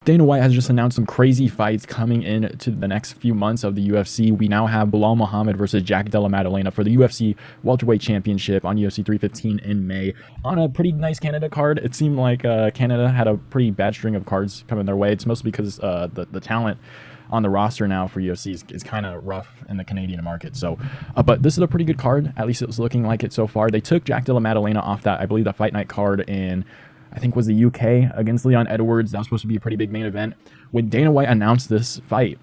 Dana White has just announced some crazy fights coming into the next few months of the UFC. We now have Belal Muhammad versus Jack Della Maddalena for the UFC Welterweight Championship on UFC 315 in May on a pretty nice Canada card. It seemed like Canada had a pretty bad string of cards coming their way. It's mostly because the talent on the roster now for UFC is kind of rough in the Canadian market. So, but this is a pretty good card. At least it was looking like it so far. They took Jack Della Maddalena off that, I believe, the Fight Night card in, I think, was the UK against Leon Edwards. That was supposed to be a pretty big main event. When Dana White announced this fight,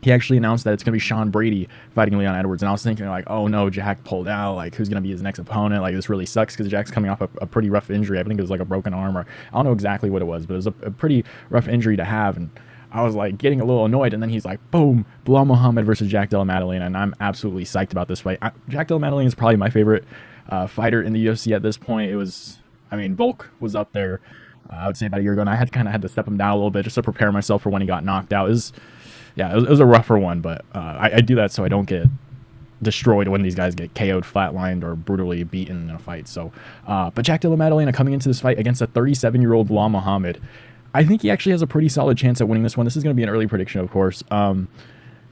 he actually announced that it's going to be Sean Brady fighting Leon Edwards. And I was thinking, like, oh no, Jack pulled out. Like, who's going to be his next opponent? Like, this really sucks because Jack's coming off a pretty rough injury. I think it was like a broken arm, or I don't know exactly what it was, but it was a pretty rough injury to have. And I was like getting a little annoyed, and then he's like, boom, Belal Muhammad versus Jack Della Maddalena, and I'm absolutely psyched about this fight. Jack Della Maddalena is probably my favorite fighter in the UFC at this point. It was, I mean, Volk was up there, I would say about a year ago, and I had to step him down a little bit just to prepare myself for when he got knocked out. It was a rougher one, but I do that so I don't get destroyed when these guys get KO'd, flatlined, or brutally beaten in a fight. So, but Jack Della Maddalena coming into this fight against a 37-year-old Belal Muhammad, I think he actually has a pretty solid chance at winning this one. This is going to be an early prediction, of course.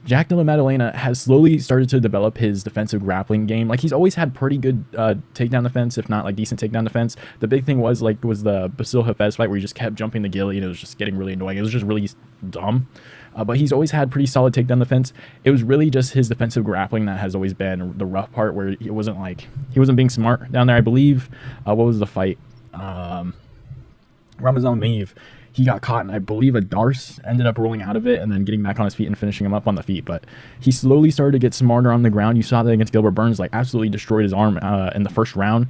Jack Della Maddalena has slowly started to develop his defensive grappling game. Like, he's always had pretty good takedown defense, if not like decent takedown defense. The big thing was the Basil Hafez fight where he just kept jumping the gilly, and it was just getting really annoying. It was just really dumb. But he's always had pretty solid takedown defense. It was really just his defensive grappling that has always been the rough part, where he wasn't being smart down there. I believe what was the fight? Ramazan Meave. He got caught, and I believe a Darce ended up rolling out of it and then getting back on his feet and finishing him up on the feet. But he slowly started to get smarter on the ground. You saw that against Gilbert Burns, like absolutely destroyed his arm in the first round,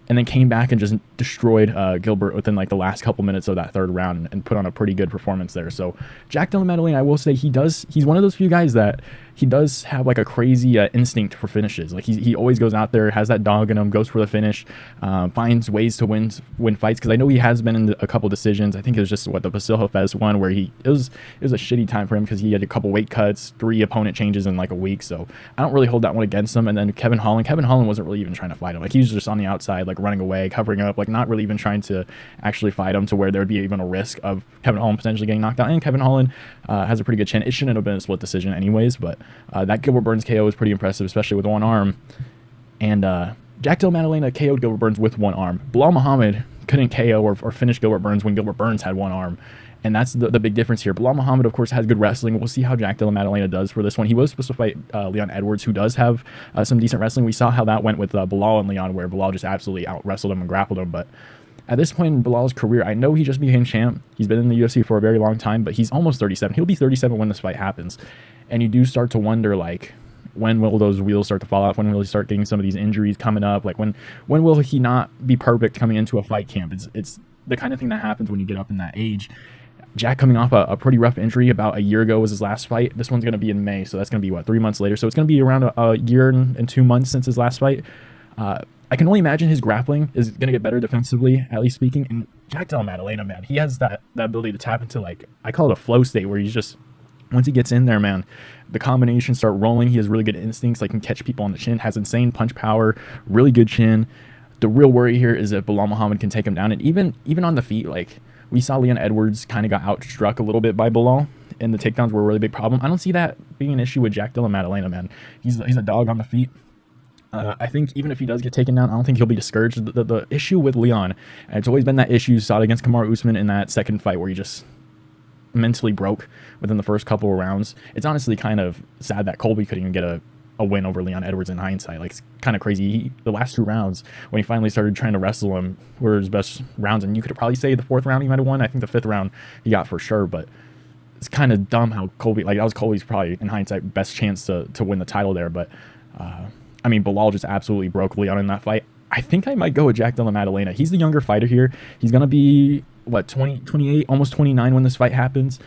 and then came back and just destroyed Gilbert within like the last couple minutes of that third round and put on a pretty good performance there. So Jack Della Maddalena, I will say he's one of those few guys that he does have like a crazy instinct for finishes. Like he always goes out there, has that dog in him, goes for the finish, finds ways to win fights. Because I know he has been in a couple decisions. I think it was just the Basil Hafez one where it was a shitty time for him because he had a couple weight cuts, 3 opponent changes in like a week. So I don't really hold that one against him. And then Kevin Holland wasn't really even trying to fight him. Like, he was just on the outside, like running away, covering up, like not really even trying to actually fight him to where there would be even a risk of Kevin Holland potentially getting knocked out. And Kevin Holland has a pretty good chin. It shouldn't have been a split decision anyways, but that Gilbert Burns KO was pretty impressive, especially with one arm. And Jack Della Maddalena KO'd Gilbert Burns with one arm. Belal Muhammad couldn't KO or finish Gilbert Burns when Gilbert Burns had one arm. And that's the big difference here. Belal Muhammad, of course, has good wrestling. We'll see how Jack Della Maddalena does for this one. He was supposed to fight Leon Edwards, who does have some decent wrestling. We saw how that went with Belal and Leon, where Belal just absolutely out-wrestled him and grappled him. But at this point in Belal's career, I know he just became champ. He's been in the UFC for a very long time, but he's almost 37. He'll be 37 when this fight happens. And you do start to wonder, like, when will those wheels start to fall off? When will he start getting some of these injuries coming up? Like, when will he not be perfect coming into a fight camp? It's the kind of thing that happens when you get up in that age. Jack coming off a pretty rough injury about a year ago was his last fight. This one's going to be in May, so that's going to be, 3 months later? So it's going to be around a year and 2 months since his last fight. I can only imagine his grappling is going to get better defensively, at least speaking. And Jack Della Maddalena, man, he has that ability to tap into, like, I call it a flow state, where he's just, once he gets in there, man, the combinations start rolling. He has really good instincts, like, can catch people on the chin, has insane punch power, really good chin. The real worry here is that Belal Muhammad can take him down. And even on the feet, like, we saw Leon Edwards kind of got outstruck a little bit by Belal, and the takedowns were a really big problem. I don't see that being an issue with Jack Della Maddalena, man. He's a dog on the feet. I think even if he does get taken down, I don't think he'll be discouraged. The issue with Leon, and it's always been that issue, you saw it against Kamaru Usman in that second fight where he just mentally broke within the first couple of rounds. It's honestly kind of sad that Colby couldn't even get a win over Leon Edwards in hindsight. Like, it's kind of crazy. The last 2 rounds, when he finally started trying to wrestle him, were his best rounds. And you could probably say the 4th round he might have won. I think the 5th round he got for sure. But it's kind of dumb how Colby, like, that was Colby's probably, in hindsight, best chance to win the title there. But, I mean, Belal just absolutely broke Leon in that fight. I think I might go with Jack Della Maddalena. He's the younger fighter here. He's going to be, 28, almost 29 when this fight happens.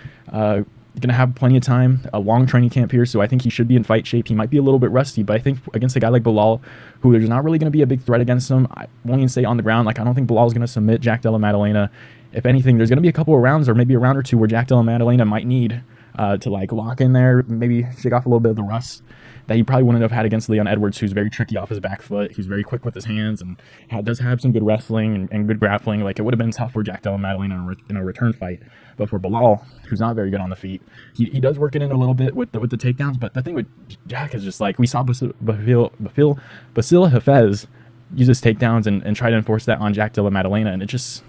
Going to have plenty of time, a long training camp here, so I think he should be in fight shape. He might be a little bit rusty, but I think against a guy like Belal, who there's not really going to be a big threat against him, I won't even say on the ground. Like, I don't think Belal is going to submit Jack Della Maddalena. If anything, there's going to be a couple of rounds, or maybe a round or two, where Jack Della Maddalena might need to like lock in there, maybe shake off a little bit of the rust that he probably wouldn't have had against Leon Edwards, who's very tricky off his back foot. He's very quick with his hands and does have some good wrestling and good grappling. Like, it would have been tough for Jack Della Maddalena in a return fight. But for Belal, who's not very good on the feet, he does work it in a little bit with the takedowns. But the thing with Jack is just like, we saw Basil Hafez use his takedowns and try to enforce that on Jack Della Maddalena, and it just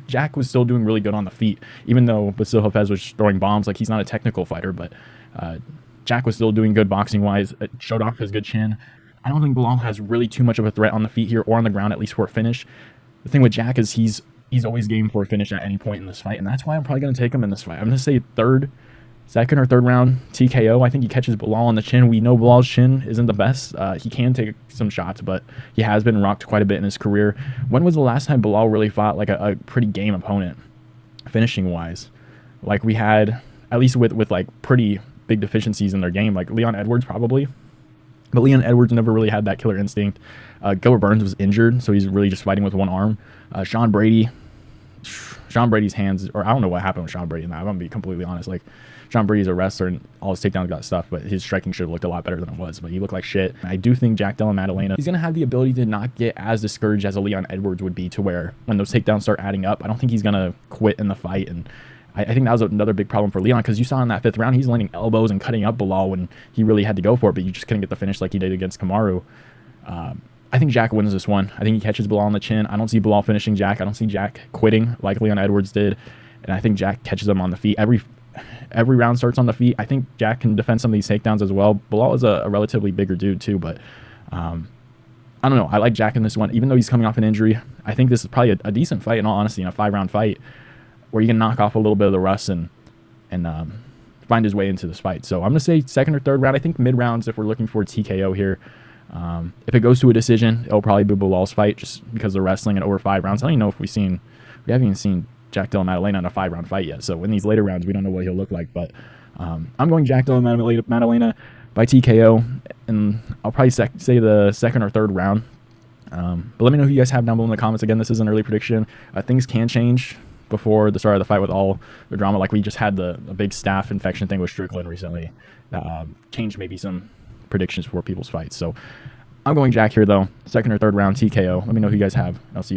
Jack was still doing really good on the feet, even though Basil Hafez was throwing bombs. Like, he's not a technical fighter, but Jack was still doing good boxing wise. Showed off his good chin. I don't think Belal has really too much of a threat on the feet here or on the ground, at least for a finish. The thing with Jack is he's always game for a finish at any point in this fight, and that's why I'm probably going to take him in this fight. I'm going to say second or third round TKO. I think he catches Belal on the chin. We know Belal's chin isn't the best. He can take some shots, but he has been rocked quite a bit in his career. When was the last time Belal really fought like a pretty game opponent, finishing wise? Like, we had, at least with like pretty big deficiencies in their game, like Leon Edwards probably. But Leon Edwards never really had that killer instinct. Gilbert Burns was injured, so he's really just fighting with one arm. Sean Brady's hands, or I don't know what happened with Sean Brady. I'm going to be completely honest. Like, Sean Brady's a wrestler and all his takedowns got stuff, but his striking should have looked a lot better than it was. But he looked like shit. I do think Jack Della Maddalena, he's going to have the ability to not get as discouraged as a Leon Edwards would be, to where when those takedowns start adding up, I don't think he's going to quit in the fight. And I think that was another big problem for Leon, because you saw in that 5th round, he's landing elbows and cutting up Belal when he really had to go for it, but you just couldn't get the finish like he did against Kamaru. I think Jack wins this one. I think he catches Belal on the chin. I don't see Belal finishing Jack. I don't see Jack quitting like Leon Edwards did. And I think Jack catches him on the feet. Every round starts on the feet. I think Jack can defend some of these takedowns as well. Belal is a relatively bigger dude too, but I don't know. I like Jack in this one, even though he's coming off an injury. I think this is probably a decent fight, in all honesty, in a 5-round fight, where you can knock off a little bit of the rust and find his way into this fight. So I'm going to say second or third round. I think mid-rounds, if we're looking for a TKO here. If it goes to a decision, it'll probably be Belal's fight, just because of wrestling and over 5 rounds. I don't even know if we haven't even seen Jack Della Maddalena in a 5-round fight yet. So in these later rounds, we don't know what he'll look like. But I'm going Jack Della Maddalena by TKO, and I'll probably say the second or third round. But let me know who you guys have down below in the comments. Again, this is an early prediction. Things can change before the start of the fight with all the drama. Like, we just had the big staph infection thing with Strickland recently. Changed maybe some predictions for people's fights. So I'm going Jack here, though. Second or third round TKO. Let me know who you guys have. I'll see you.